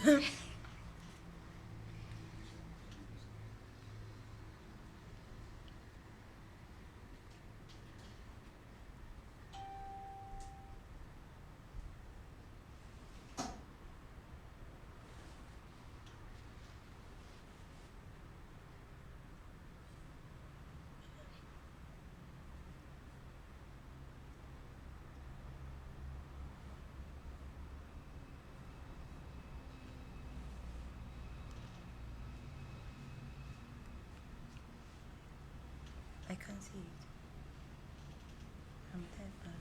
I can't see it. I'm dead.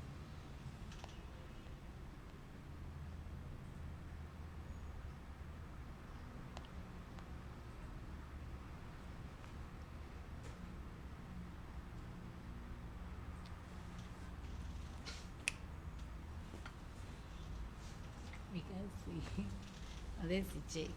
We can see. Let's check.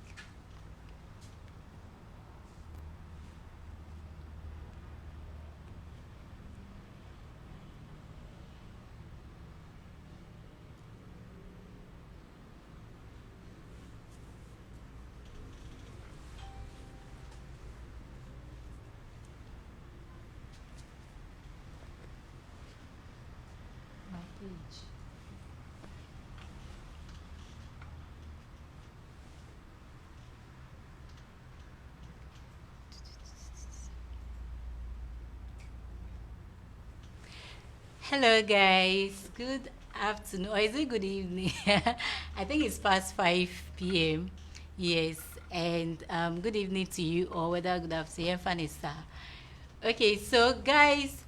My page. Hello, guys. Good afternoon, or is it good evening? I think it's past 5 p.m. Yes, and good evening to you, or whether good afternoon, Vanessa. Okay, so guys,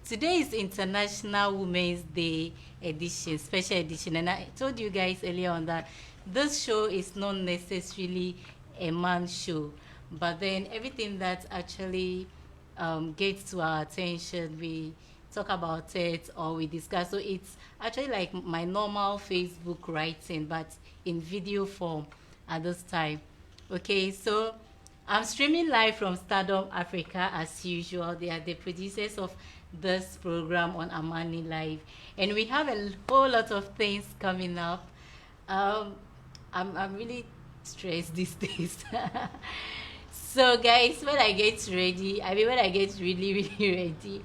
today is International Women's Day edition, special edition, and I told you guys earlier on that this show is not necessarily a man show, but then everything that actually gets to our attention, we talk about it or we discuss. So it's actually like my normal Facebook writing, but in video form at this time. Okay, so I'm streaming live from Stardom Africa as usual. They are the producers of this program on Amani Live, and we have a whole lot of things coming up. Um, I'm really stressed these days. So guys, when I get ready, when I get really really ready,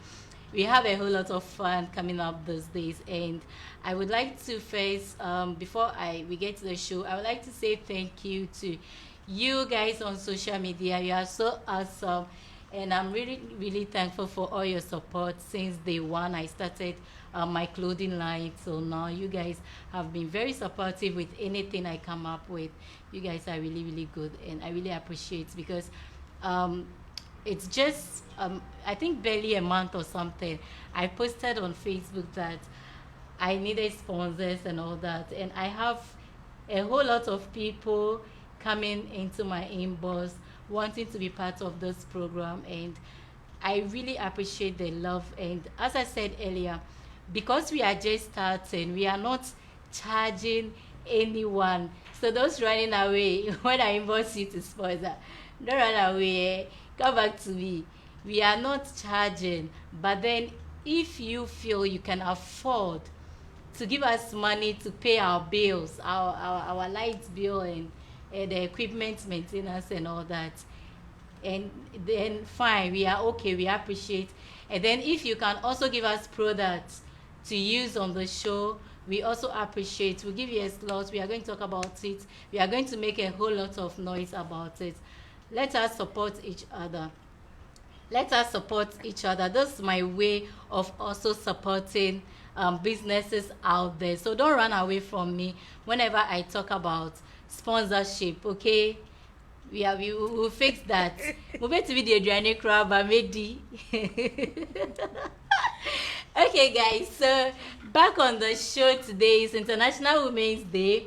we have a whole lot of fun coming up these days, and I would like to first, before I we get to the show, I would like to say thank you to you guys on social media. You are so awesome, and I'm really really thankful for all your support since day one I started my clothing line. So now you guys have been very supportive with anything I come up with. You guys are really really good, and I really appreciate, because um, it's just I think barely a month or something, I posted on Facebook that I needed sponsors and all that, and I have a whole lot of people coming into my inbox wanting to be part of this program, and I really appreciate the love. And as I said earlier, because we are just starting, we are not charging anyone. So those running away when I inbox you to sponsor, don't run away. Come back to me. We are not charging, but then if you feel you can afford to give us money to pay our bills, our lights bill, and the equipment maintenance and all that, and then fine, we are okay, we appreciate. And then if you can also give us products to use on the show, we also appreciate. We'll give you a slot, we are going to talk about it, we are going to make a whole lot of noise about it. Let us support each other. Let us support each other. This is my way of also supporting businesses out there. So don't run away from me whenever I talk about sponsorship. Okay, we will fix that. Move to be the Adriani crab and Medi. Okay, guys. So back on the show today is International Women's Day.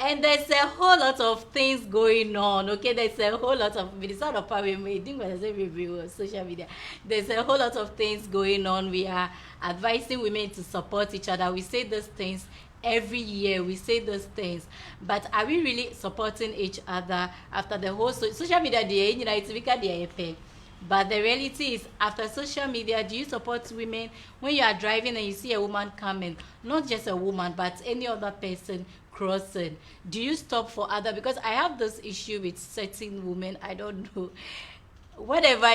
And there's a whole lot of things going on. Okay, there's a whole lot of, it's not a power we think when I say review on social media, there's a whole lot of things going on. We are advising women to support each other. We say those things every year, we say those things, but are we really supporting each other after the whole social media day? You know, it's because they are But the reality is, after social media, do you support women when you are driving and you see a woman coming? Not just a woman, but any other person crossing. Do you stop for other? Because I have this issue with certain women. I don't know. Whenever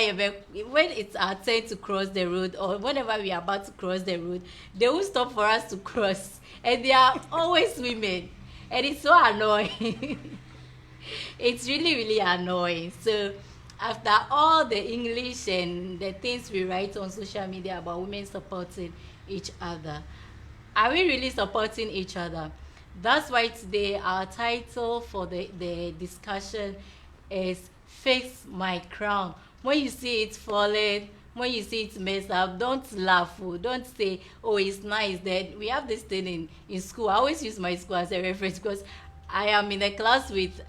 when it's our turn to cross the road, or whenever we are about to cross the road, they will stop for us to cross, and they are always women, and it's so annoying. It's really really annoying. So after all the English and the things we write on social media about women supporting each other, are we really supporting each other? That's why today our title for the discussion is Fix My Crown. When you see it falling, when you see it messed up, don't laugh. Oh. Don't say, oh, it's nice. That we have this thing in school. I always use my school as a reference because I am in a class with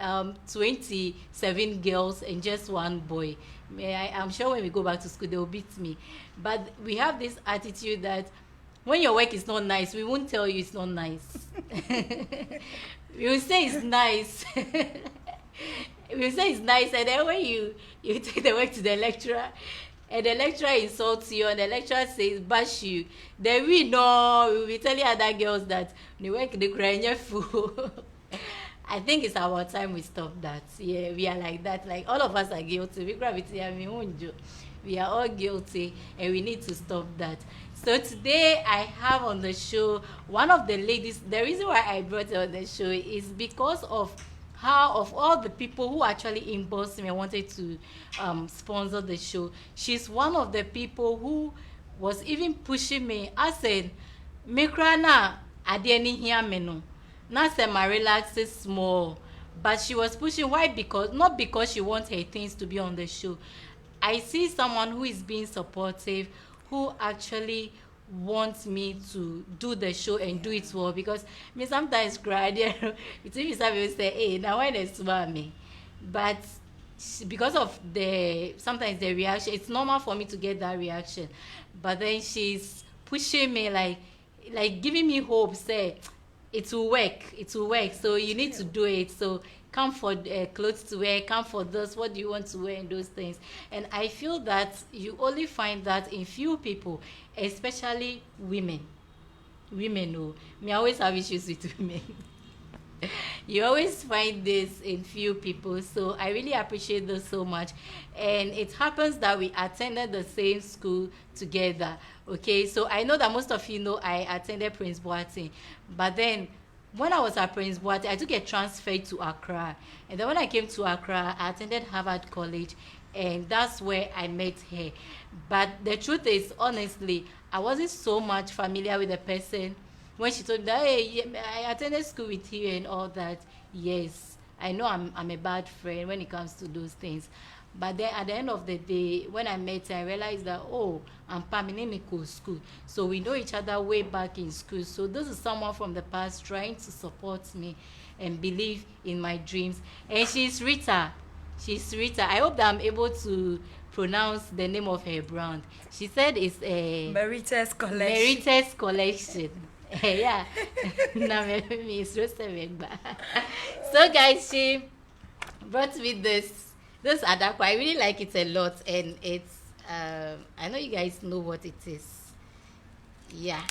27 girls and just one boy. I'm sure when we go back to school, they will beat me. But we have this attitude that when your work is not nice, we won't tell you it's not nice. We will say it's nice. We will say it's nice, and then when you take the work to the lecturer, and the lecturer insults you, and the lecturer says bash you, then we know we will be telling other girls that the work they cry fool. I think it's about time we stop that. Yeah, we are like that. Like all of us are guilty. We gravity. I mean, we are all guilty, and we need to stop that. So today I have on the show one of the ladies. The reason why I brought her on the show is because of how, of all the people who actually inboxed me and wanted to sponsor the show, she's one of the people who was even pushing me. I said, "Mikra na adieni here meno." Now say my relax is small, but she was pushing. Why? Because not because she wants her things to be on the show. I see someone who is being supportive, who actually wants me to do the show and do it well, because me sometimes cry there. It's even say, hey, now when it's me, but because of the sometimes the reaction, it's normal for me to get that reaction, but then she's pushing me like giving me hope, say it will work, so you need to do it. So come for clothes to wear, come for this, what do you want to wear, and those things. And I feel that you only find that in few people, especially women. Oh, me always have issues with women. You always find this in few people, so I really appreciate this so much. And it happens that we attended the same school together. Okay, so I know that most of you know I attended Prince Boateng, but then when I was at Prince Boateng, I took a transfer to Accra, and then when I came to Accra, I attended Harvard College, and that's where I met her. But the truth is, honestly, I wasn't so much familiar with the person when she told me that, hey, yeah, I attended school with you and all that. Yes, I know I'm a bad friend when it comes to those things. But then at the end of the day, when I met her, I realized that, oh, I'm Paminemico school. So we know each other way back in school. So this is someone from the past trying to support me and believe in my dreams. And she's Rita. She's Rita. I hope that I'm able to pronounce the name of her brand. She said it's a Merites Collection. Merites Collection. Yeah. So guys, she brought me this adapter. I really like it a lot, and it's I know you guys know what it is. Yeah.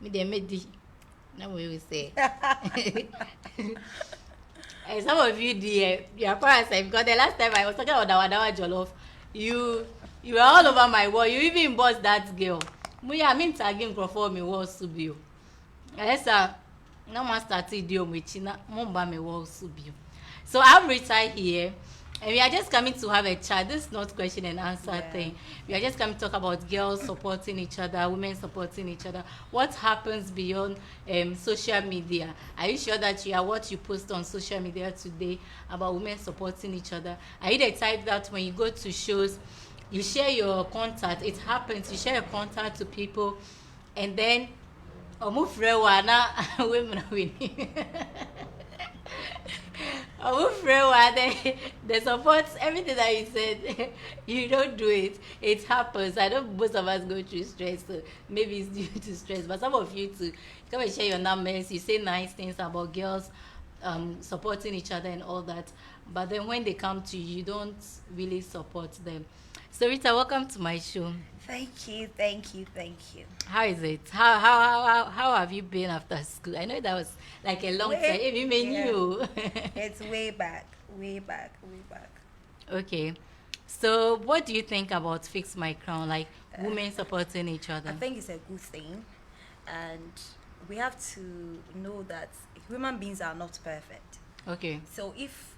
Me de medi. Now we will say. And some of you dear, your parents, because the last time I was talking about Dawadawa Jollof, you were all over my wall. You even bossed that girl. I mean tagging for me was to be. Yes, sir. No one started dealing with China. Me was to be. So I'm Rita here, and we are just coming to have a chat. This is not question and answer thing. We are just coming to talk about girls supporting each other, women supporting each other. What happens beyond social media? Are you sure that you are what you post on social media today about women supporting each other? Are you the type that when you go to shows, you share your contact? It happens. You share your contact to people, and then women winning. The support, everything that you said, you don't do it. It happens. I know most of us go through stress, so maybe it's due to stress. But some of you too, come and share your numbers. You say nice things about girls supporting each other and all that. But then when they come to you, you don't really support them. So Rita, welcome to my show. Thank you, thank you, thank you. How is it? How have you been after school? I know that was like a long time. Even me Yeah, knew. it's way back, way back, way back. Okay. So what do you think about Fix My Crown, like women supporting each I other? think it's a good thing, and we have to know that human beings are not perfect. Okay. So if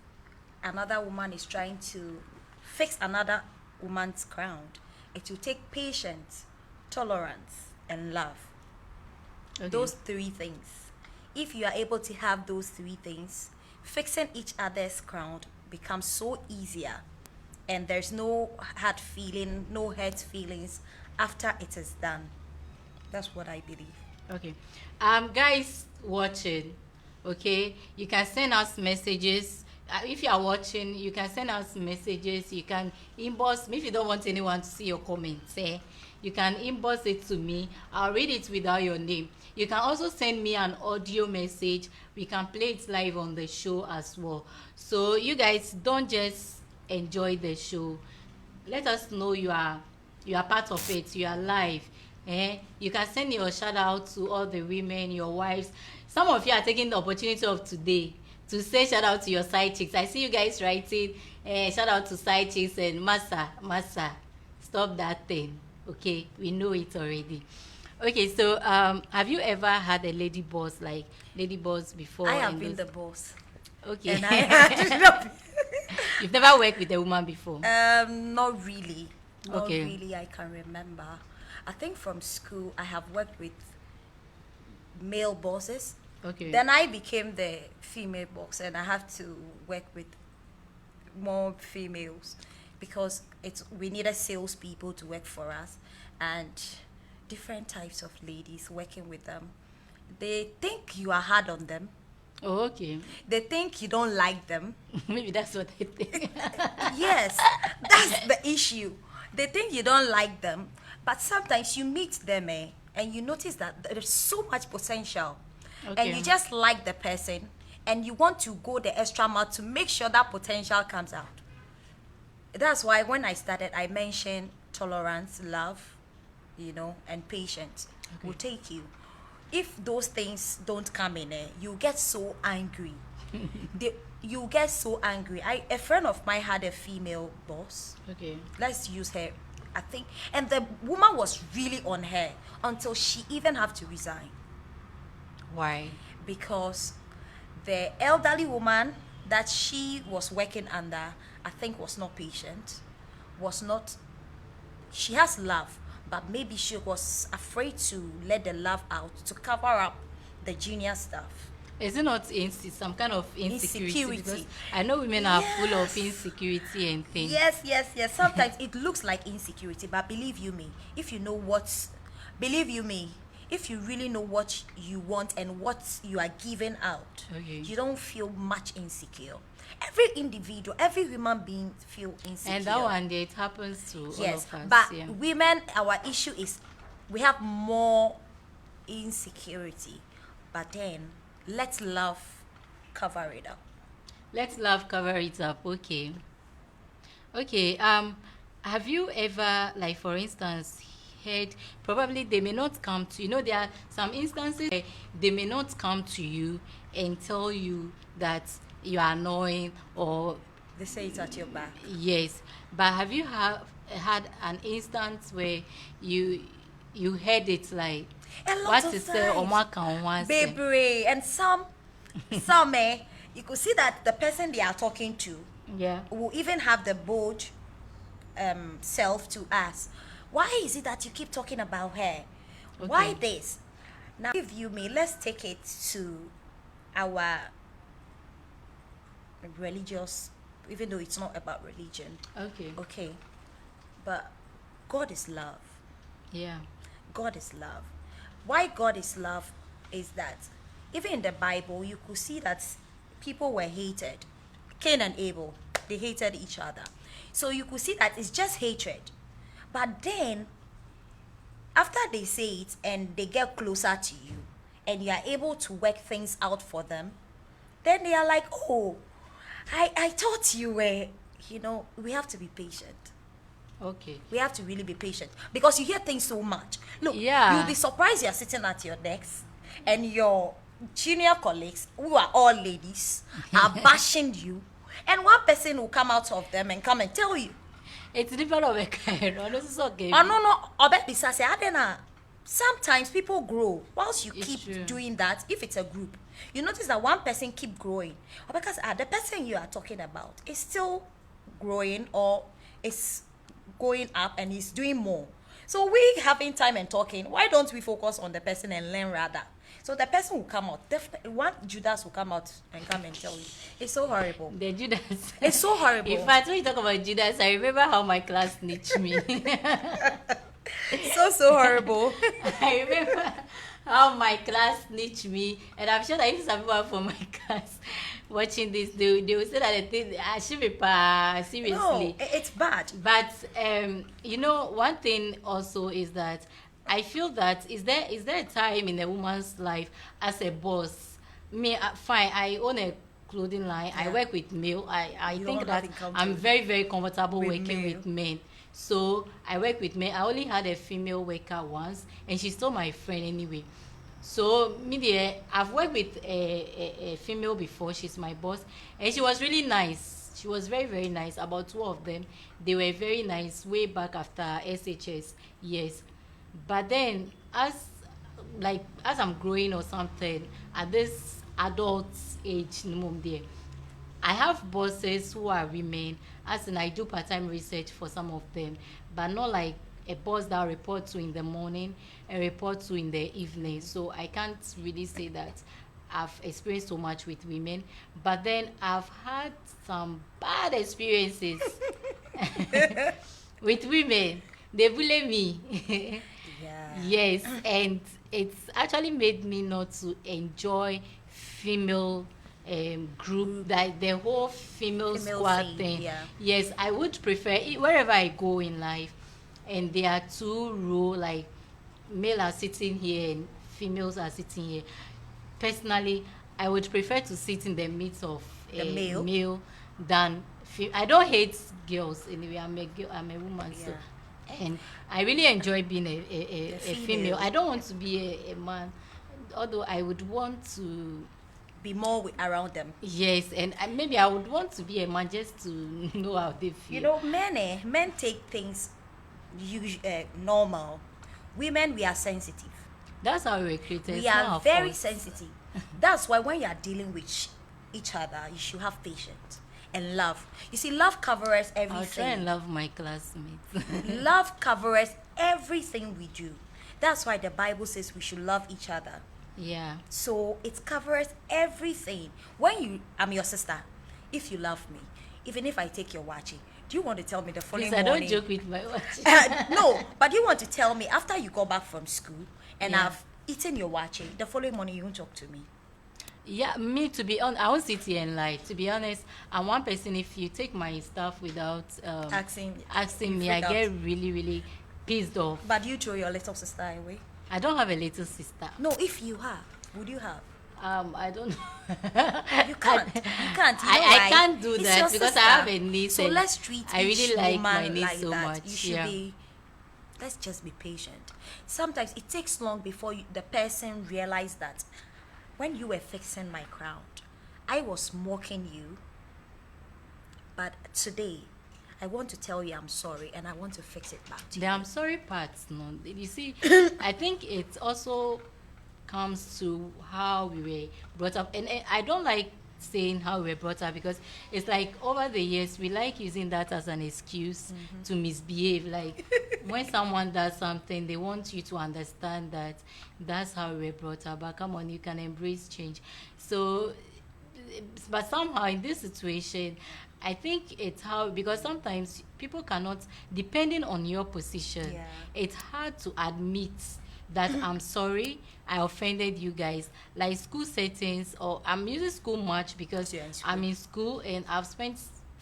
another woman is trying to fix another woman's crown, it will take patience, tolerance, and love. Okay. Those three things. If you are able to have those three things, fixing each other's crown becomes so easier, and there's no hard feeling, no hurt feelings after it is done. That's what I believe. Okay. Guys watching, okay, you can send us messages. If you are watching, you can send us messages. You can inbox me if you don't want anyone to see your comments. You can inbox it to me. I'll read it without your name. You can also send me an audio message. We can play it live on the show as well. So you guys don't just enjoy the show. Let us know you are part of it. You are live. You can send your shout out to all the women, your wives. Some of you are taking the opportunity of today to say shout out to your side chicks. I see you guys writing shout out to side chicks and massa, stop that thing. Okay, we know it already. Okay, so have you ever had a lady boss, like lady boss before? I have been the boss. Okay. And I had You've never worked with a woman before? not really. Not Okay. really, I can remember. I think from school I have worked with male bosses. Okay. Then I became the female boss, and I have to work with more females because we needed salespeople to work for us, and different types of ladies working with them. They think you are hard on them. Oh, okay. They think you don't like them. Maybe that's what I think. Yes, that's the issue. They think you don't like them, but sometimes you meet them and you notice that there's so much potential, Okay. and you just like the person, and you want to go the extra mile to make sure that potential comes out. That's why when I started, I mentioned tolerance, love, and patience will take you. If those things don't come in, you get so angry. You get so angry. A friend of mine had a female boss. Okay. Let's use her, I think. And the woman was really on her until she even had to resign. Why? Because the elderly woman that she was working under, I think, was not patient, she has love, but maybe she was afraid to let the love out to cover up the junior stuff. Is it not some kind of insecurity? Insecurity. Because I know women are full of Yes. insecurity and things. Yes. Sometimes it looks like insecurity, but believe you me, if you really know what you want and what you are giving out, Okay. you don't feel much insecure. Every individual, every human being feel insecure. And that one day it happens to Yes, all of us. but Yeah. women, our issue is we have more insecurity, but then let love cover it up. Let's love cover it up. Okay. Okay. Have you ever, like for instance, heard, probably they may not come to there are some instances where they may not come to you and tell you that you are annoying, or They say it at your back. yes, but have you had an instance where you heard it like A lot what of is say times. Omaka Baby, and some you could see that the person they are talking to yeah. will even have the bold self to ask, why is it that you keep talking about her? Why Okay. this? Now, if you may, let's take it to our religious, even though it's not about religion. Okay. Okay, but God is love. Yeah. God is love. Why God is love is that even in the Bible, you could see that people were hated. Cain and Abel, they hated each other. So you could see that it's just hatred. But then, after they say it and they get closer to you and you are able to work things out for them, then they are like, oh, I thought you were, we have to be patient. Okay. We have to really be patient because you hear things so much. Look, Yeah. you'll be surprised you're sitting at your desk and your junior colleagues, who are all ladies, are bashing you, and one person will come out of them and come and tell you. It's different of a kind. Honestly, okay. Oh no, Obet Bisa say, Adena. Sometimes people grow whilst you It's keep true. doing that. If it's a group, you notice that one person keep growing, or because the person you are talking about is still growing or is going up and is doing more. So we having time and talking. Why don't we focus on the person and learn rather? So the person will come out. Definitely, one Judas will come out and come and tell you. It's so horrible. The Judas. It's so horrible. In fact, when you talk about Judas, I remember how my class snitched me. So horrible. I remember how my class snitched me, and I'm sure that if some people from my class watching this, they will say that I should be seriously. No, it's bad. But you know, one thing also is that I feel that is there a time in a woman's life as a boss? Me, fine, I own a clothing line. I Yeah. work with male. I You think don't that have encounter I'm very, very comfortable with working male. with men. So I work with men. I only had a female worker once, and she's still my friend anyway. So me there, I've worked with a female before. She's my boss, and she was really nice. She was very, very nice. About two of them, they were very nice way back after SHS. Yes, but then as I'm growing or something at this adult age, there, I have bosses who are women, as in I do part-time research for some of them, but not like a boss that I report to in the morning and report to in the evening. So I can't really say that I've experienced so much with women, but then I've had some bad experiences with women. They bully me. Yeah. Yes, and it's actually made me not to enjoy female group, that the whole female Female squad thing, thing. yeah. Yes, I would prefer it wherever I go in life, and there are two row, like male are sitting here and females are sitting here. Personally, I would prefer to sit in the midst of The a male? male than I don't hate girls anyway. I'm a girl, I'm a woman, so and I really enjoy being a female. female. I don't want to be a man, although I would want to. Be more around them. Yes, and maybe I would want to be a man just to know how they feel. You know, men take things normal. Women, we are sensitive. That's how we were created. It's We not are our very fault. sensitive. That's why when you are dealing with each other, you should have patience and love. You see, love covers I'll try and everything. love my classmates. Love covers everything we do. That's why the Bible says we should love each other. Yeah. So it covers everything. I'm your sister. If you love me, even if I take your wachi, do you want to tell me the following Please, I morning? don't joke with my watch. No, but you want to tell me after you go back from school and Yeah. I've eaten your wachi, the following morning you won't talk to me. Yeah, me, to be honest, I won't sit here and lie. To be honest, I'm one person. If you take my stuff without Asking me, you I freak get out. really, really pissed off. But you throw your little sister away. I don't have a little sister. No, if you have, would you have? I don't know. You can't. You can't. You know I why? can't do It's that your because sister. I have a niece. So and let's treat I each really like my woman niece like so that. much. You should Yeah. be. Let's just be patient. Sometimes it takes long before the person realize that when you were fixing my crown, I was mocking you. But today, I want to tell you I'm sorry and I want to fix it back to The you. I'm sorry parts, no. You see, I think it also comes to how we were brought up, and I don't like saying how we were brought up because it's like over the years we like using that as an excuse to misbehave. Like when someone does something, they want you to understand that that's how we were brought up. But come on, you can embrace change. So, but somehow in this situation, I think it's how, because sometimes people cannot, depending on your position, Yeah. it's hard to admit that I'm sorry, I offended you guys. Like school settings, or I'm using school much because You're in school. I'm in school and I've spent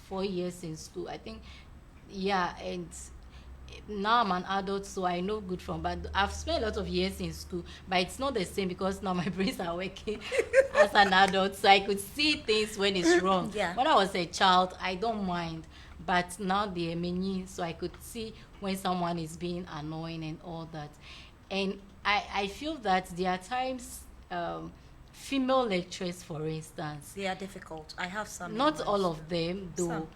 4 years in school. I think, yeah, and now I'm an adult, so I know good from bad. I've spent a lot of years in school, but it's not the same because now my brains are working as an adult, so I could see things when it's wrong. Yeah. When I was a child, I don't mind, but now they are many, so I could see when someone is being annoying and all that. And I feel that there are times, female lecturers, for instance, They are difficult. I have some. not all of them though, Some.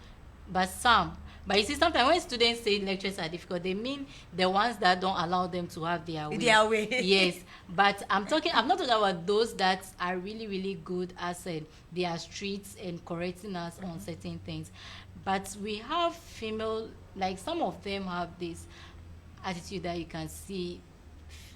but some. But you see, sometimes when students say lectures are difficult, they mean the ones that don't allow them to have their way. Their way. Yes, but I'm not talking about those that are really, really good as they are streets and correcting us on certain things. But we have female, like some of them have this attitude that you can see.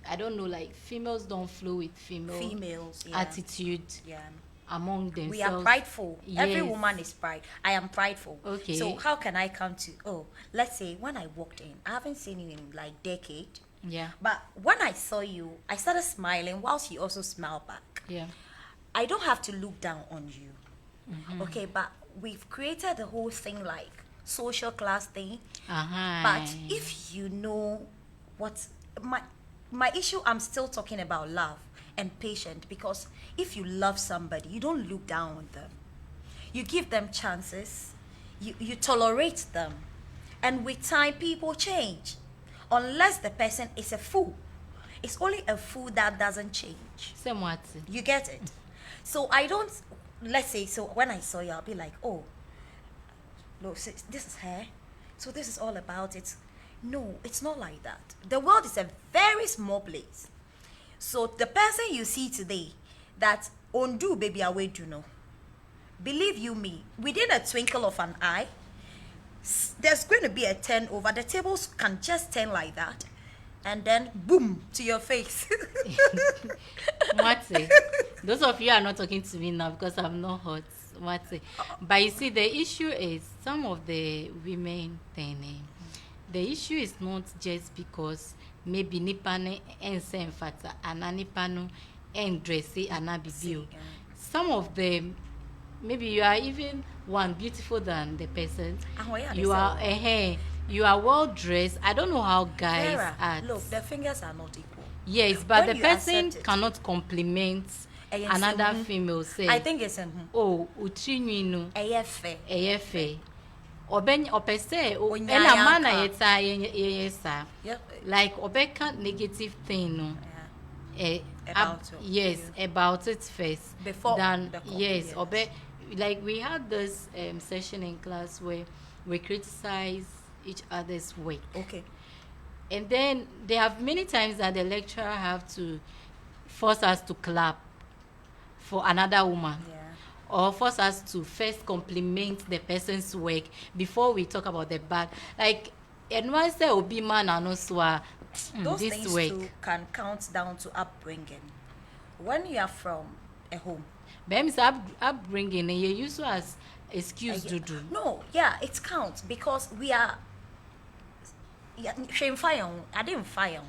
I don't know, like females don't flow with Females. Yeah. attitude Yeah. among themselves. We are prideful. Every Yes. woman is pride. I am prideful. Okay. So how can I come to? Let's say when I walked in, I haven't seen you in like decade. Yeah. But when I saw you, I started smiling whilst you also smiled back. Yeah. I don't have to look down on you. Okay, but we've created the whole thing like social class thing. Uh-huh. But if you know what my issue, I'm still talking about love and patience, because if you love somebody, you don't look down on them. You give them chances. You tolerate them. And with time, people change. Unless the person is a fool. It's only a fool that doesn't change. Same what? You get it? So I don't, let's say, so when I saw you, I'll be like, oh, look, this is her. So this is all about it. No, it's not like that. The world is a very small place. So the person you see today, that undo baby away do know. Believe you me, within a twinkle of an eye, there's going to be a turn over. The tables can just turn like that, and then boom to your face. Mate, those of you are not talking to me now because I'm not hot. Mate. But you see, the issue is some of the women thing. The issue is not just because maybe nipa ne ense mfata ana nipa no endressy ana bibio. Some of them, maybe you are even one beautiful than the person. You are well dressed. I don't know how guys Vera, are. look, the fingers are not equal. Yes, but When the you person accept it. cannot compliment Yes, another female. Say, I think it's oh, utrinwi no, AFA. eyefe. Ope say, oh, Onyanka. ena mana yeta yesa. Yep. Like obeka negative thing no. Yeah. About it. Yes, about it first. Before Then the call, yes, yes. obe, like we had this session in class where we criticize each other's work. Okay. And then there have many times that the lecturer have to force us to clap for another woman. Yeah. Or force us to first compliment the person's work before we talk about the bad. Like, and once there will be man and also Those this things work. too can count down to upbringing. When you are from a home. But I'm upbringing, and you use as excuse to do. No, yeah, it counts because we are. Yeah, I didn't fire.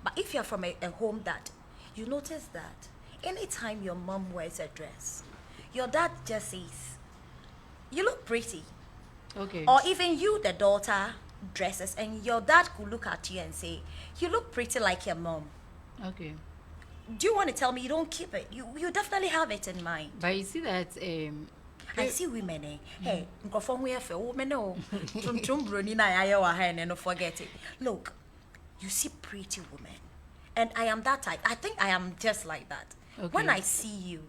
But if you're from a home that you notice that anytime your mom wears a dress, your dad just says, "You look pretty." Okay. Or even you, the daughter, dresses, and your dad could look at you and say, "You look pretty like your mom." Okay. Do you want to tell me you don't keep it? You definitely have it in mind. But you see that I see women, hey, nkofo we efe women oh, tuntum broni na yaye wa ha and no forget it. Look, you see pretty women, and I am that type. I think I am just like that. Okay. When I see you,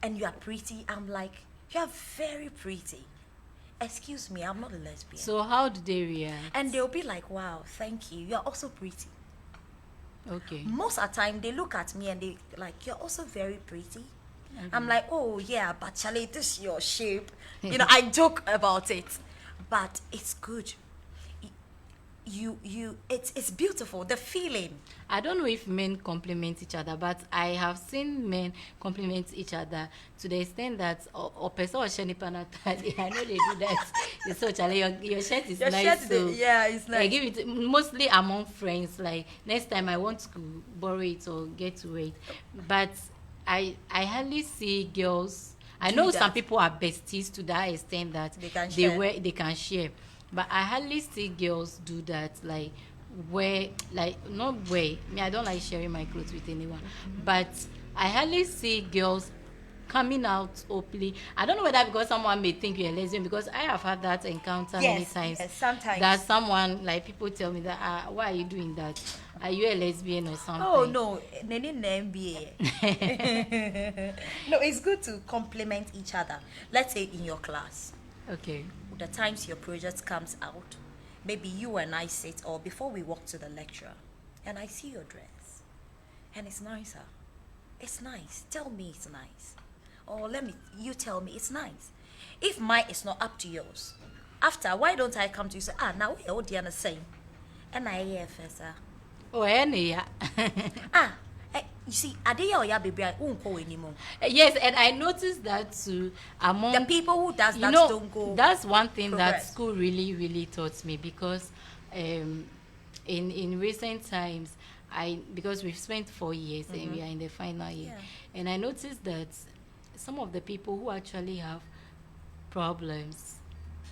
and you are pretty, I'm like, you are very pretty. Excuse me, I'm not a lesbian. so how do they react? And they'll be like, wow, thank you. You are also pretty. Okay. Most of the time, they look at me and they like, you're also very pretty. I'm like, oh yeah, but Charlie, this is your shape. You know, I joke about it, but it's good. It's beautiful. The feeling. I don't know if men compliment each other, but I have seen men compliment each other to the extent that person or shani panatali. I know they do that. They say, Charlie, your shirt is nice. Yeah, it's I give it mostly among friends. Like next time I want to borrow it or get to it, but I hardly see girls. I Do know that. some people are besties to that extent that They can share. they can share, but I hardly see girls do that. Like not wear. Me, I don't like sharing my clothes with anyone, but I hardly see girls coming out openly. I don't know whether because someone may think you're a lesbian, because I have had that encounter many Yes, times. yes, sometimes. That someone, like, people tell me that, why are you doing that? Are you a lesbian or something? Oh no, Nene MBA. No, it's good to compliment each other. Let's say in your class, Okay. the times your project comes out, maybe you and I sit, or before we walk to the lecture, and I see your dress, and it's nicer. It's nice. Tell me it's nice. Or you tell me it's nice. If mine is not up to yours, after, why don't I come to you and say, now we are the same. And I hear first, Oh, any. you see, I didn't hear baby, I won't go anymore. Yes, and I noticed that too among The people who does you that know, don't go. that's one thing that progress. school really, really taught me, because in recent times, because we've spent 4 years and we are in the final year, and I noticed that some of the people who actually have problems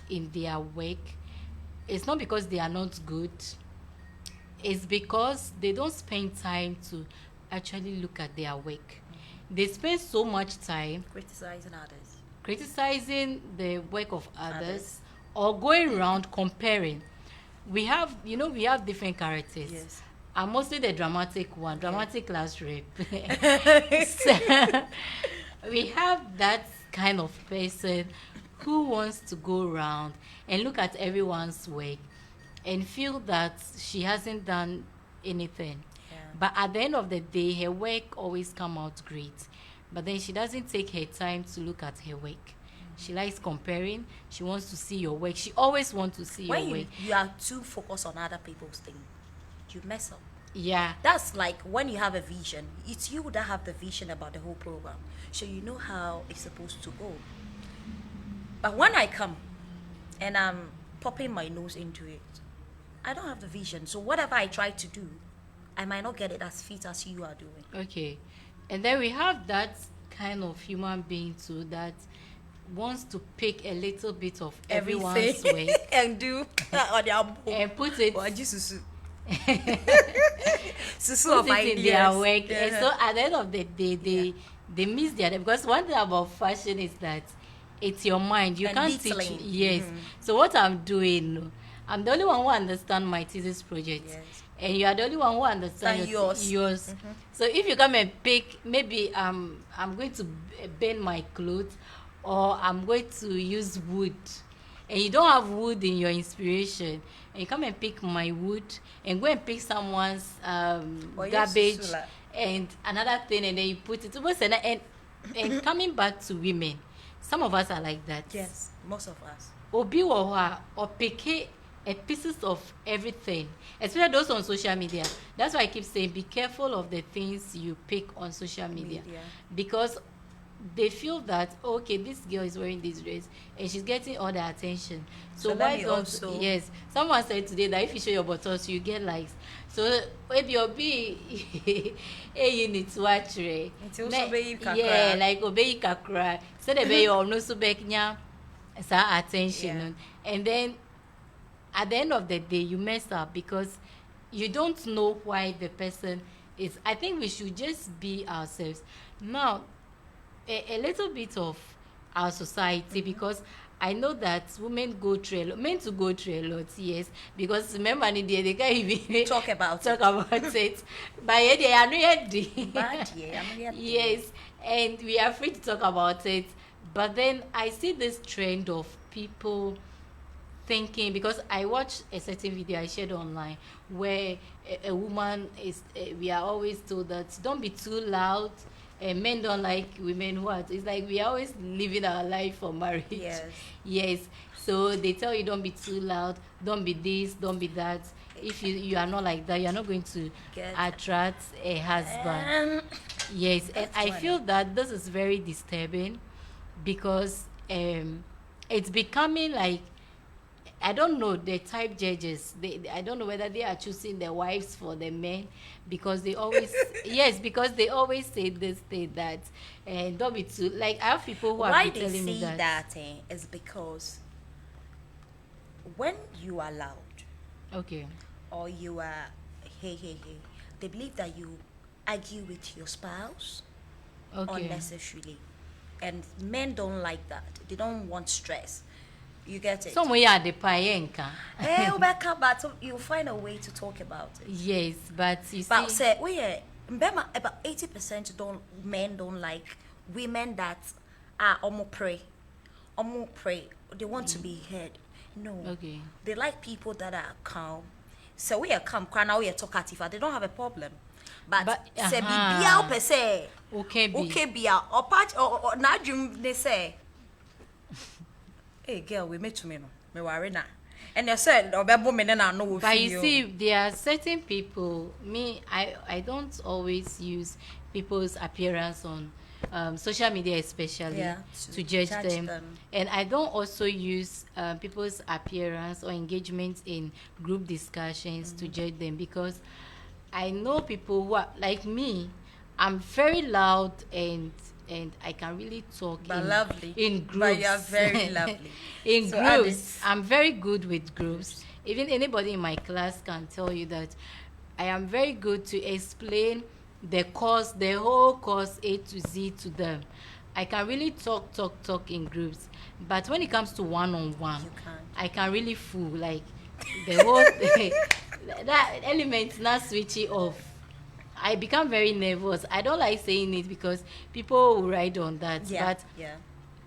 in their work, it's not because they are not good, it's because they don't spend time to actually look at their work. They spend so much time criticizing the work of others, or going around comparing. We have different characters. Yes. I'm mostly the dramatic one, dramatic class rep. So, we have that kind of person who wants to go around and look at everyone's work and feel that she hasn't done anything. Yeah. But at the end of the day, her work always come out great. But then she doesn't take her time to look at her work. She likes comparing. She wants to see your work. She always wants to see When your work. you are too focused on other people's thing, you mess up. Yeah. That's like when you have a vision. It's you that have the vision about the whole program, so you know how it's supposed to go. But when I come and I'm popping my nose into it, I don't have the vision. So whatever I try to do, I might not get it as fit as you are doing. Okay. And then we have that kind of human being too that wants to pick a little bit of everyone's work and do on their and put it Susu of put it in their ideas. work. And so at the end of the day, they miss their, because one thing about fashion is that it's your mind. You And can't detailing. teach. Yes. So what I'm doing, I'm the only one who understands my thesis project. Yes. And you are the only one who understands And yours. So if you come and pick, maybe I'm going to bend my clothes, or I'm going to use wood, and you don't have wood in your inspiration, and you come and pick my wood and go and pick someone's garbage and another thing, and then you put it, and coming back to women, some of us are like that. Yes, most of us. Obi or pick a pieces of everything, especially those on social media. That's why I keep saying, be careful of the things you pick on social media. Because they feel that, okay, this girl is wearing this dress and she's getting all the attention, so why don't yes, someone said today that if you show your buttocks you get likes. So maybe you'll be a unit to watch re yeah, like obey kakra, so the bay or no so beknya sa attention. And then at the end of the day you mess up because you don't know why the person is. I think we should just be ourselves. Now, a little bit of our society, because I know that women go through a lot, men to go through a lot, yes, because remember in the they can't even talk about it. But yeah, they are ready. Yes, and we are free to talk about it. But then I see this trend of people thinking, because I watched a certain video I shared online where a woman is, we are always told that don't be too loud. Men don't like women who are, it's like we are always living our life for marriage. Yes. So they tell you don't be too loud, don't be this, don't be that. If you are not like that, you are not going to attract a husband. Yes, and I feel that this is very disturbing because it's becoming like, I don't know, the type judges, I don't know whether they are choosing their wives for the men, because they always yes, because they always say this thing that and don't be too, like, I have people who are telling me that. Why they say that is because when you are loud, okay, or you are hey, they believe that you argue with your spouse unnecessarily. and men don't like that. They don't want stress. You get it? Some way are the payenka. But you'll find a way to talk about it. Yes, but you But see, say, about 80% men don't like women that are almost pray. They want to be heard. No. okay. They like people that are calm. So we are calm, now we are talkative. They don't have a problem. But say be per se. Okay, be or part or not they say. Hey girl, we met to me no. Me worry na. And they said obebo me na no. But you see, there are certain people. I don't always use people's appearance on social media, especially to judge them. And I don't also use people's appearance or engagement in group discussions to judge them, because I know people who are like me. I'm very loud and I can really talk in groups. But you're very lovely. In so groups, I'm very good with groups. Even anybody in my class can tell you that I am very good to explain the whole course A to Z to them. I can really talk in groups. But when it comes to one-on-one, I can really fool, like the whole that element not switching off. I become very nervous. I don't like saying it because people will ride on that. But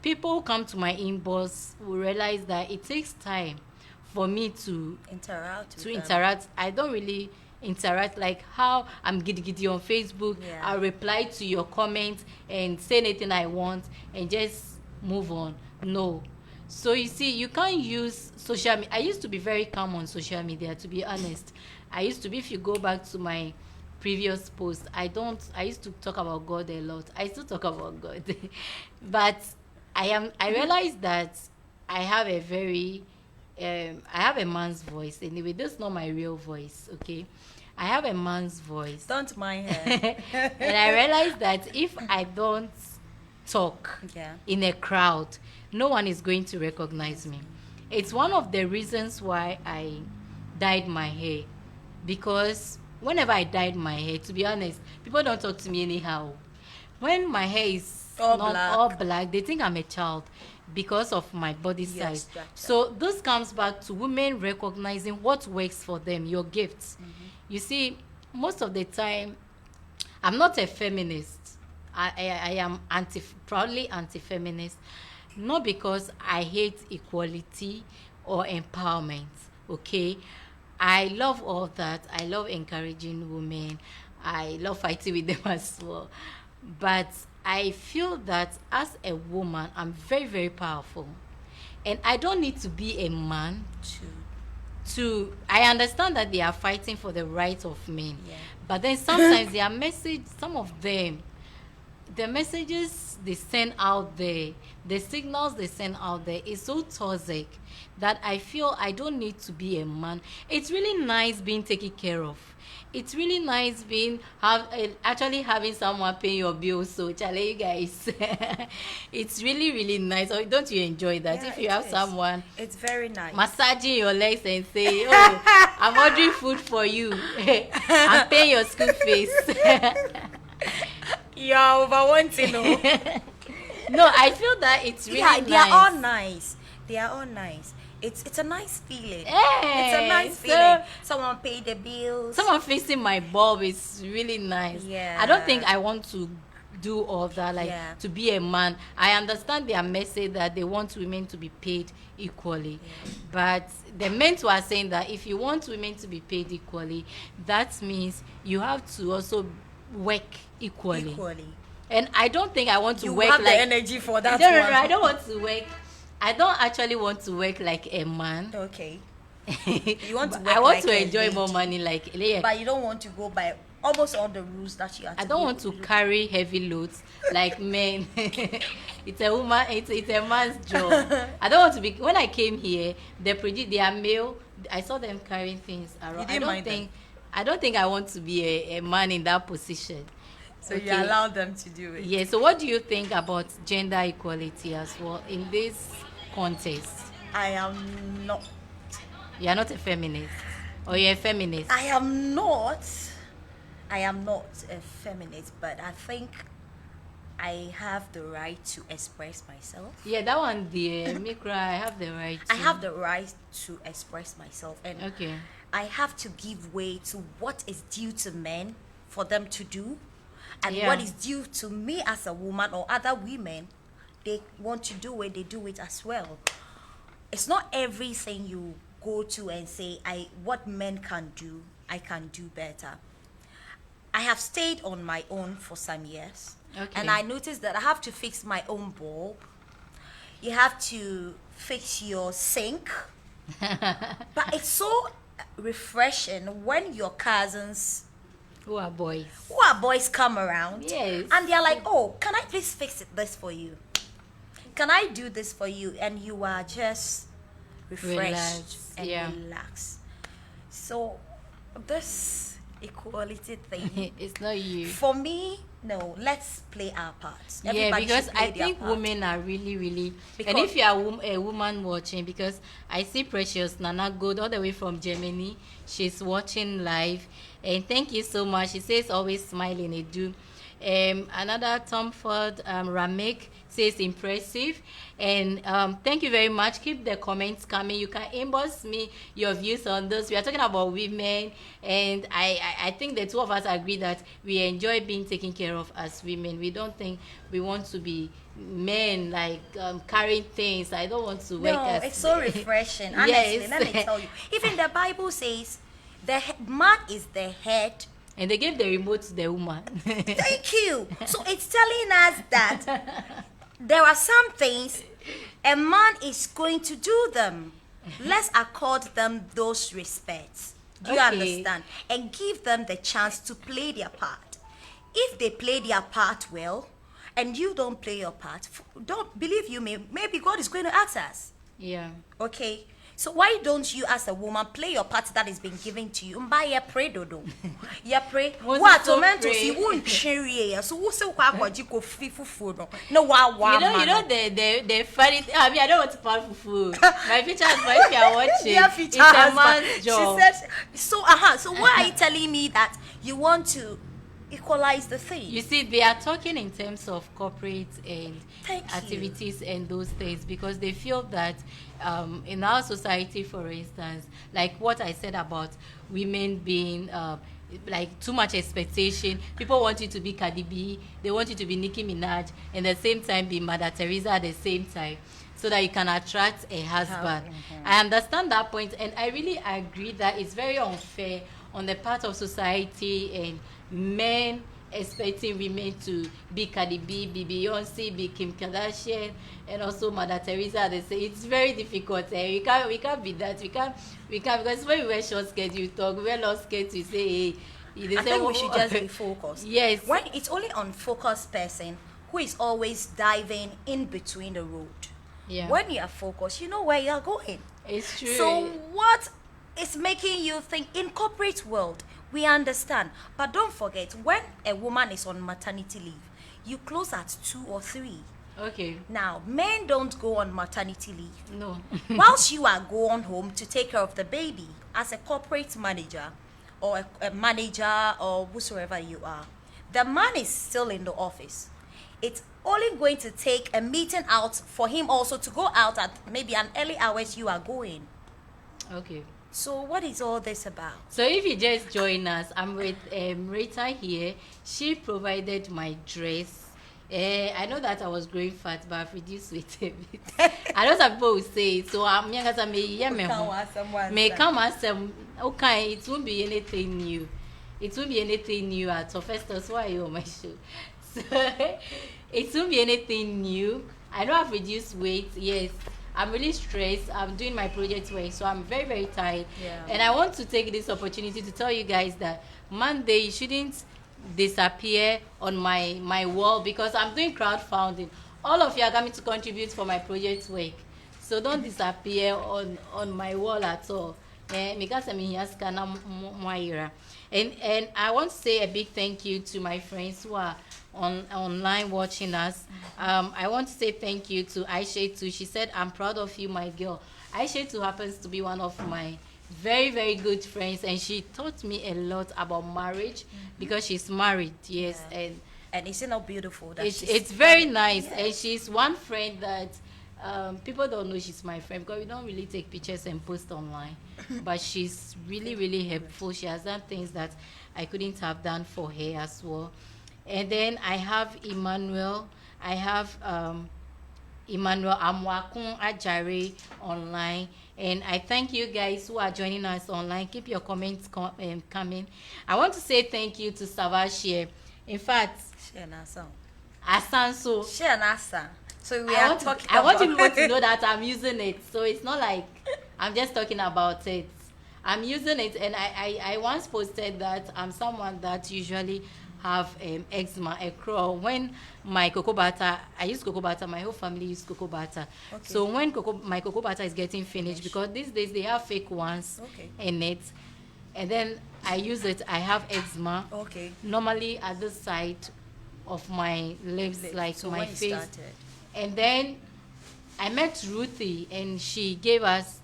people who come to my inbox will realize that it takes time for me to interact. I don't really interact like how I'm giddy on Facebook. I reply to your comments and say anything I want and just move on. No. So you see, you can't use social media. I used to be very calm on social media, to be honest. I used to be, if you go back to my previous post, I used to talk about God a lot. I still talk about God. But I realized that I have a very I have a man's voice. Anyway, that's not my real voice, okay? I have a man's voice. Don't mind her. And I realized that if I don't talk in a crowd, no one is going to recognize me. It's one of the reasons why I dyed my hair, because whenever I dyed my hair, to be honest, people don't talk to me anyhow. When my hair is all black, they think I'm a child because of my body size. So this comes back to women recognizing what works for them, your gifts. You see, most of the time, I'm not a feminist. I am proudly anti-feminist, not because I hate equality or empowerment, okay? I love all that. I love encouraging women. I love fighting with them as well. But I feel that as a woman, I'm very, very powerful. And I don't need to be a man I understand that they are fighting for the rights of men. But then sometimes some of them, the messages they send out there, the signals they send out there is so toxic that I feel I don't need to be a man. It's really nice being taken care of. It's really nice being actually having someone paying your bills. So, chale, you guys, it's really, really nice. Or don't you enjoy that? If you have someone, it's very nice, massaging your legs and say, "Oh, I'm ordering food for you. I'm paying your school fees." You're overwanting, no? No, I feel that it's really nice. They are all nice. They are all nice. It's a nice feeling. It's a nice feeling. Someone pay the bills. Someone fixing my bulb is really nice. I don't think I want to do all that, to be a man. I understand their message that they want women to be paid equally. But the men who are saying that if you want women to be paid equally, that means you have to also work equally. And I don't think I want to work have like the energy for that. No, I don't want to work. I don't actually want to work like a man. Okay. You want to work I want like to enjoy more money like but you don't want to go by almost all the rules that you have to I don't want to carry heavy loads like men. It's a woman, it's a man's job. I don't want to be. When I came here, they are male. I saw them carrying things around. I don't think I want to be a man in that position. So you allow them to do it. Yeah. So what do you think about gender equality as well in this context? I am not. You are not a feminist, or you're a feminist? I am not a feminist, but I think I have the right to express myself. Yeah, that one, the me cry. I have the right I to. have the right to express myself, and Okay. I have to give way to what is due to men for them to do, and what Yeah. is due to me as a woman or other women. They want to do it, they do it as well. It's not everything you go to and say, I what men can do, I can do better. I have stayed on my own for some years, Okay. and I noticed that I have to fix my own bulb. You have to fix your sink. But it's so refreshing when your cousins Who are boys? who are boys come around, Yes. and they're like, oh, can I please fix this for you? Can I do this for you? And you are just refreshed Relax, and yeah. relaxed. So this equality thing, It's not you. for me, no, let's play our parts. Yeah, Everybody because should play I their think part. women are really, really. And Because- if you are a woman watching, because I see Precious Nana Good all the way from Germany, she's watching live, and thank you so much. She says always smiling, Edu. Another Tom Ford, Ramek says impressive, and thank you very much. Keep the comments coming. You can inbox me your views on those. We are talking about women, and I think the two of us agree that we enjoy being taken care of as women. We don't think we want to be men like carrying things. I don't want to work No, as it's so refreshing. Honestly, Yes. let me tell you. Even the Bible says man is the head. And they gave the remote to the woman. Thank you. So it's telling us that there are some things a man is going to do them. Let's accord them those respects. Do you Okay. understand? And give them the chance to play their part. If they play their part well, and you don't play your part, don't believe you me. Maybe God is going to ask us. Yeah. Okay. So why don't you as a woman play your part that is being given to you? Mba ye pray dodo. Ye pray. Was What it so tomato pray? si won't cherry. So who say kwa kwa jiko fifu food no. No wa You know the funny I mean I don't want to part for food. My future husband, if you are watching, Dear it's future a husband. man's job. She said so so why are you telling me that you want to equalize the thing? You see, they are talking in terms of corporate and Thank you. activities and those things because they feel that in our society, for instance, like what I said about women being like too much expectation. People want you to be Cardi B, they want you to be Nicki Minaj, and at the same time be Mother Teresa at the same time, so that you can attract a husband. I understand that point, and I really agree that it's very unfair on the part of society and men expecting women to be Cardi B, be Beyonce, be Kim Kardashian, and also Mother Teresa. They say it's very difficult. We can't be that. We can't because when we wear short skirts, you talk. We wear long skirts, you say, hey. They I say, think we should just be focused. Yes. When it's only unfocused person who is always diving in between the road. Yeah. When you are focused, you know where you are going. It's true. So what is making you think in corporate world? We understand, but don't forget when a woman is on maternity leave, you close at 2 or 3. Okay. Now, men don't go on maternity leave. No. Whilst you are going home to take care of the baby as a corporate manager or a manager or whosoever you are, the man is still in the office. It's only going to take a meeting out for him also to go out at maybe an early hours you are going. Okay. So what is all this about? So if you just join us, I'm with Rita here. She provided my dress. I know that I was growing fat, but I've reduced weight a bit. I know some people will say it, so I'm young as I may come as okay, it won't be anything new. It won't be anything new at all. First, that's why you're on my show. So it won't be anything new. I know I've reduced weight, yes. I'm really stressed. I'm doing my project work, so I'm very, very tired. Yeah. And I want to take this opportunity to tell you guys that Monday you shouldn't disappear on my wall because I'm doing crowdfunding. All of you are coming to contribute for my project work, so don't disappear on my wall at all. Because I'm here, and I want to say a big thank you to my friends who are online watching us. I want to say thank you to Aisha too. She said, I'm proud of you, my girl. Aisha too happens to be one of my very, very good friends, and she taught me a lot about marriage because she's married, yes. Yeah. And is it not beautiful that It's very nice, and she's one friend that people don't know she's my friend because we don't really take pictures and post online. But she's really, really helpful. She has done things that I couldn't have done for her as well. And then I have Emmanuel. I have Emmanuel Amwakun Ajare online. And I thank you guys who are joining us online. Keep your comments coming. I want to say thank you to Savashie. In fact, share Nasa. Asanso. Share Nasa. So we I are want talking. I want people to know that I'm using it. So it's not like I'm just talking about it. I'm using it, and I once posted that I'm someone that usually have eczema, a crow. When my cocoa butter, I use cocoa butter, my whole family use cocoa butter. Okay. So when my cocoa butter is getting finished, because these days they have fake ones in it, and then I use it, I have eczema. Okay. Normally at the side of my lips, like so my when you face. started? And then I met Ruthie, and she gave us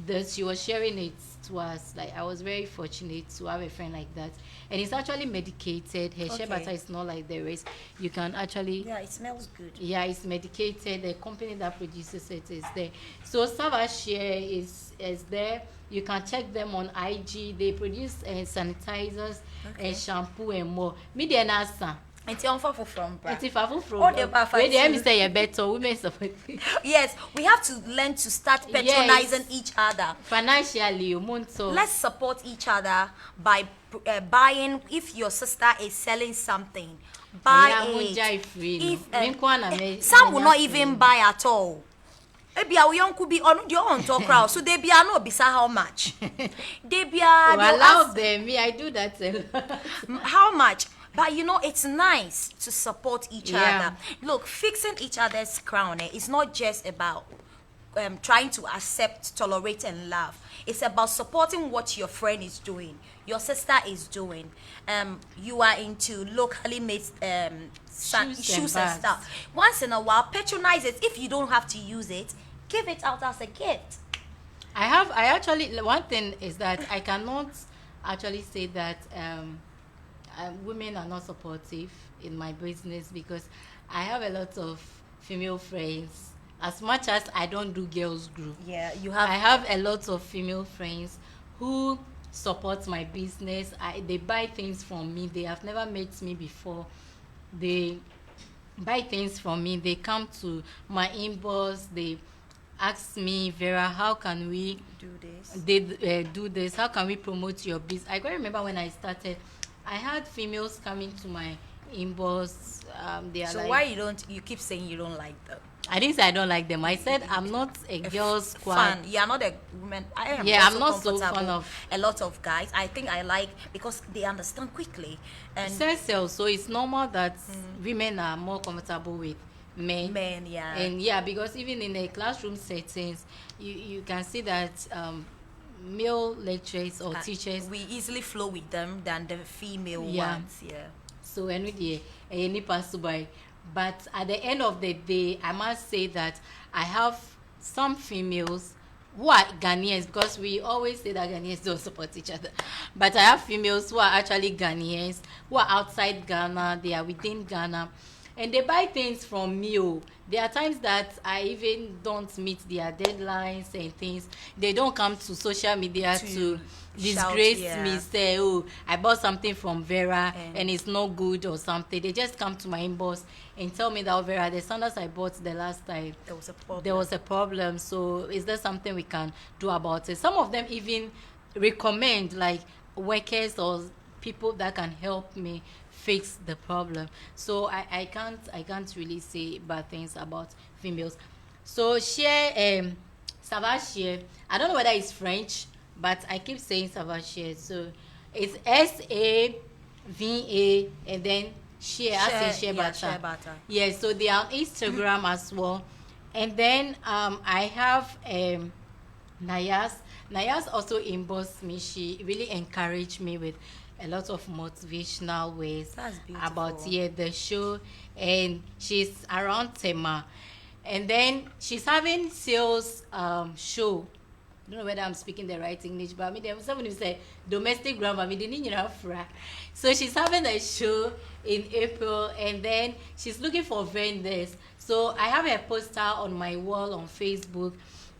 this. She was sharing it to us. Like, I was very fortunate to have a friend like that. And it's actually medicated. Her shea butter is not like the rest. You can actually. Yeah, it smells good. Yeah, it's medicated. The company that produces it is there. So Savashare is there. You can check them on IG. They produce sanitizers and shampoo and more. Media nasa. It's unfaithful from It's unfaithful from. all the Wait, let me say a better women support. Yes, we have to learn to start patronizing each other financially. Let's support each other by buying. If your sister is selling something, buy it. If, some will not even buy at all. Maybe our young could be on your own talk crowd, so they be no bisa how much. They be allow them. Me, I do that. How much? But you know, it's nice to support each other. Look, fixing each other's crown is not just about trying to accept, tolerate, and love. It's about supporting what your friend is doing, your sister is doing. You are into locally made shoes and stuff. Once in a while, patronize it. If you don't have to use it, give it out as a gift. I actually, one thing is that I cannot actually say that women are not supportive in my business, because I have a lot of female friends. As much as I don't do girls group, I have a lot of female friends who support my business. They buy things from me. They have never met me before. They buy things from me. They come to my inbox. They ask me, Vera, how can we do this? They do this. How can we promote your business? I can remember when I started, I had females coming to my inbox. They are so like, why you keep saying you don't like them? I didn't say I don't like them. I said I'm not a girl's squad. Fan. You are not a woman. I am. Yeah, I'm not so fan of a lot of guys. I think I like because they understand quickly. And so it's normal that women are more comfortable with men. And because even in the classroom settings, you can see that male lecturers or teachers, we easily flow with them than the female ones. So any pass by. But at the end of the day, I must say that I have some females who are Ghanaians, because we always say that Ghanaians don't support each other. But I have females who are actually Ghanaians, who are outside Ghana, they are within Ghana, and they buy things from me. There are times that I even don't meet their deadlines and things. They don't come to social media to disgrace me, say, oh, I bought something from Vera and it's not good or something. They just come to my inbox and tell me that, oh, Vera, the sandals I bought the last time, there was a problem. So is there something we can do about it? Some of them even recommend like workers or people that can help me fix the problem. So I can't really say bad things about females. So Savashare, I don't know whether it's French, but I keep saying Savashare. So it's SAVA and then share butter. Yeah, so they are on Instagram as well. And then I have Nayas. Nayas also inboxed me. She really encouraged me with a lot of motivational ways about the show, and she's around Tema. And then she's having sales show don't know whether I'm speaking the right English, but I mean, someone who said domestic grandma, I mean, so she's having a show in April, and then she's looking for vendors. So I have a poster on my wall on Facebook.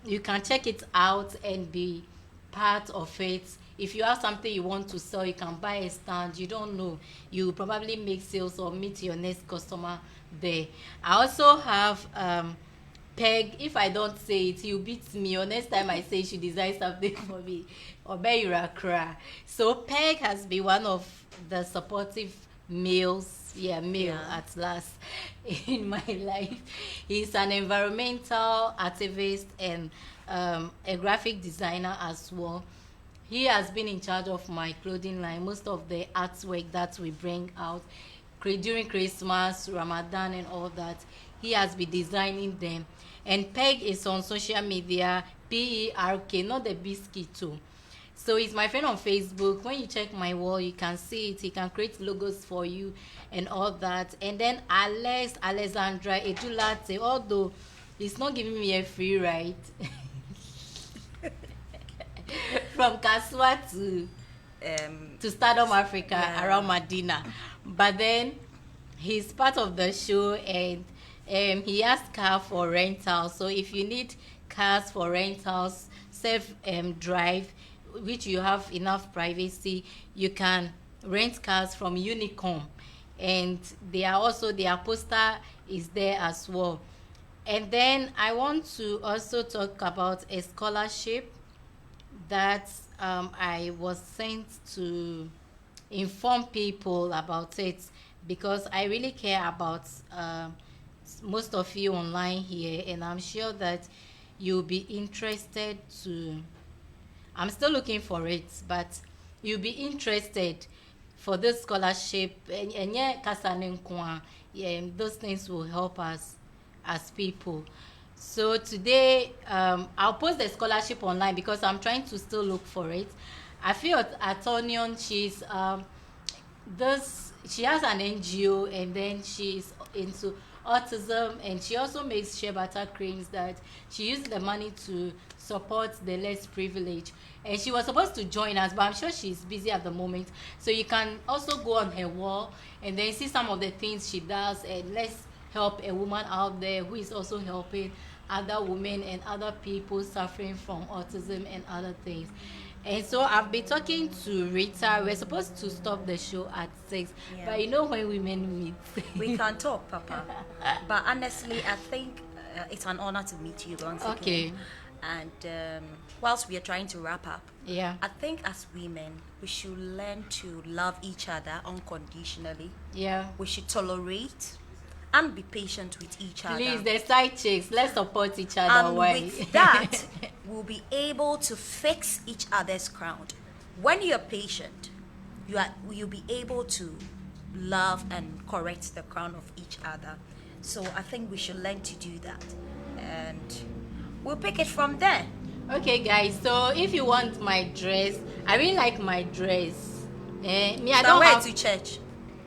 You can check it out and be part of it. If you have something you want to sell, you can buy a stand. You don't know, you probably make sales or meet your next customer there. I also have Peg. If I don't say it, you beat me, or next time I say she design something for me, or Bayura cry. So Peg has been one of the supportive males, male at last, in my life. He's an environmental activist and a graphic designer as well. He has been in charge of my clothing line, most of the artwork that we bring out during Christmas, Ramadan, and all that. He has been designing them. And Peg is on social media, PERK, not the biscuit too. So he's my friend on Facebook. When you check my wall, you can see it. He can create logos for you and all that. And then Alexandra Edulate, although he's not giving me a free ride from Kaswa to Stardom Africa around Medina. But then he's part of the show, and he has car for rental. So if you need cars for rentals, self drive, which you have enough privacy, you can rent cars from Unicom, and they are also, their poster is there as well. And then I want to also talk about a scholarship that I was sent to inform people about it, because I really care about most of you online here, and I'm sure that you'll be interested to, I'm still looking for it, but you'll be interested for this scholarship. And those things will help us as people. So today, I'll post the scholarship online because I'm trying to still look for it. I feel at Onion, she has an NGO, and then she's into autism, and she also makes shea butter creams that she uses the money to support the less privileged. And she was supposed to join us, but I'm sure she's busy at the moment. So you can also go on her wall and then see some of the things she does, and let's help a woman out there who is also helping other women and other people suffering from autism and other things. And so I've been talking to Rita. We're supposed to stop the show at 6, but you know when women meet, we can talk, Papa. But honestly, I think it's an honor to meet you once again. And whilst we are trying to wrap up, I think as women, we should learn to love each other unconditionally. We should tolerate and be patient with each other. Please, the side chicks, let's support each other. And with that, we'll be able to fix each other's crown. When you're patient, you'll be able to love and correct the crown of each other. So I think we should learn to do that, and we'll pick it from there. Okay, guys. So if you want my dress, I really like my dress. I don't wear to church.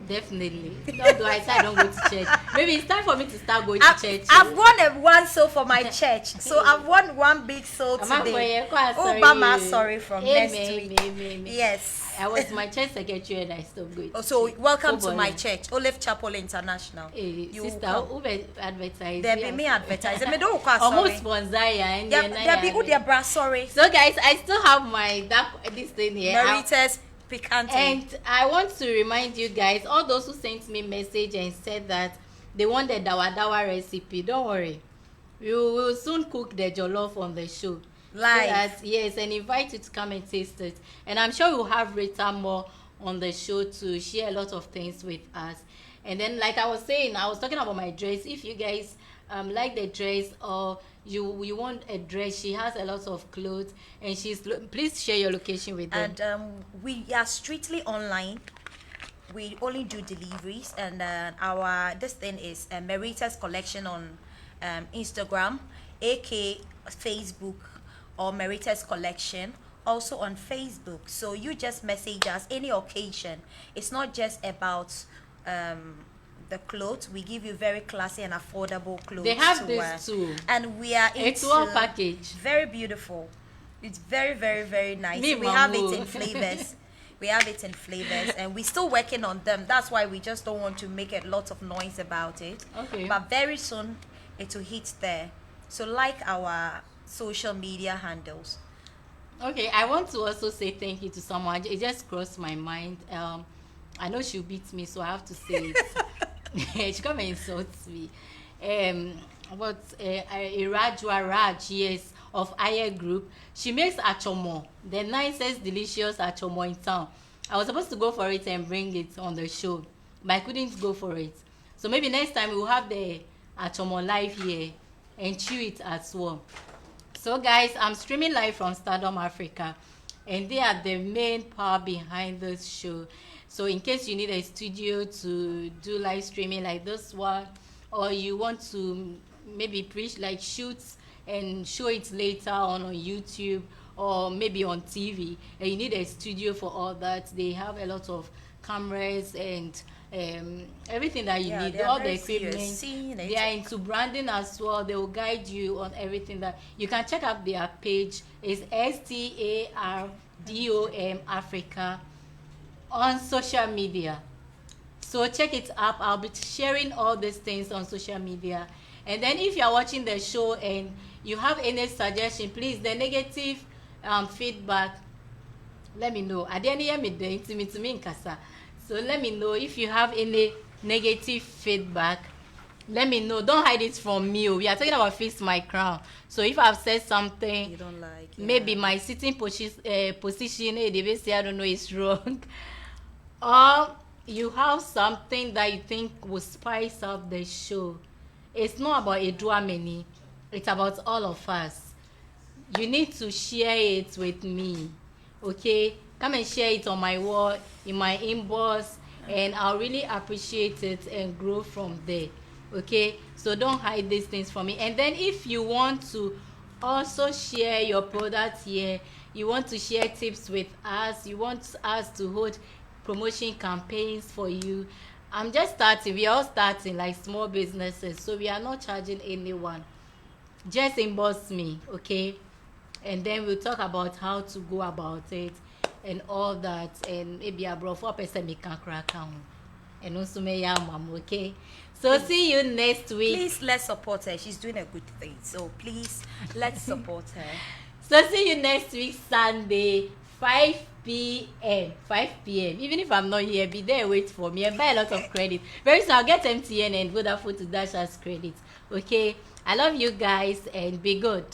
Definitely. Not do I say I don't go to church. Maybe it's time for me to start going to church. I've won one soul for my church. So I've won one big soul today. Obama, sorry, from next week. Yes. I was my church secretary and I stopped going. So welcome to my church, Olive Chapel International. Sister, who advertise? There be me advertising. Me don't call almost sponsor ya. There be who there sorry. So guys, I still have my this thing here. Maritas. And I want to remind you guys, all those who sent me message and said that they want the dawa recipe, don't worry, we will soon cook the jollof on the show live. So yes, and invite you to come and taste it. And I'm sure we'll have Rita more on the show to share a lot of things with us. And then, like I was saying, I was talking about my dress. If you guys like the dress, or you want a dress, she has a lot of clothes, and please share your location with them. And we are strictly online. We only do deliveries, and this thing is Merita's Collection on Instagram, aka Facebook, or Merita's Collection, also on Facebook. So you just message us any occasion. It's not just about the clothes. We give you very classy and affordable clothes. They have this too, and we are into it's one package. Very beautiful. It's very, very, very nice. Me, We have it mamu. in flavors. We have it in flavors, and we're still working on them. That's why we just don't want to make a lot of noise about it. Okay. But very soon, it will hit there. So like our social media handles. Okay, I want to also say thank you to someone. It just crossed my mind. I know she'll beat me, so I have to say it. She come and insult me. But Irajwa Raj, yes, of Aye Group. She makes achomo, the nicest, delicious achomo in town. I was supposed to go for it and bring it on the show, but I couldn't go for it. So maybe next time we'll have the achomo live here and chew it as well. So guys, I'm streaming live from Stardom Africa, and they are the main power behind this show. So in case you need a studio to do live streaming like this one, or you want to maybe shoot and show it later on YouTube or maybe on TV, and you need a studio for all that, they have a lot of cameras and everything that you need, all the equipment. They are into branding as well. They will guide you on everything that you can check out. Their page is STARDOM Africa on social media. So check it up. I'll be sharing all these things on social media. And then if you are watching the show and you have any suggestion, please, the negative feedback, let me know. So let me know if you have any negative feedback. Let me know. Don't hide it from me. We are talking about Fix My Crown. So if I've said something You don't like, maybe my sitting position, they may say I don't know, it's wrong, or you have something that you think will spice up the show. It's not about Eduameni. It's about all of us. You need to share it with me, okay? Come and share it on my wall, in my inbox, and I'll really appreciate it and grow from there, okay? So don't hide these things from me. And then if you want to also share your product here, you want to share tips with us, you want us to hold promotion campaigns for you. I'm just starting. We are all starting like small businesses, so we are not charging anyone. Just inbox me, okay? And then we'll talk about how to go about it and all that, and maybe I brought 4% me can crack on, and also me mom, okay? So see you next week. Please let's support her. She's doing a good thing. So please let's support her. So see you next week, Sunday, 5 p.m. 5 p.m. Even if I'm not here, be there, wait for me and buy a lot of credit. Very soon I'll get MTN and Vodafone to dash us credit. Okay? I love you guys and be good.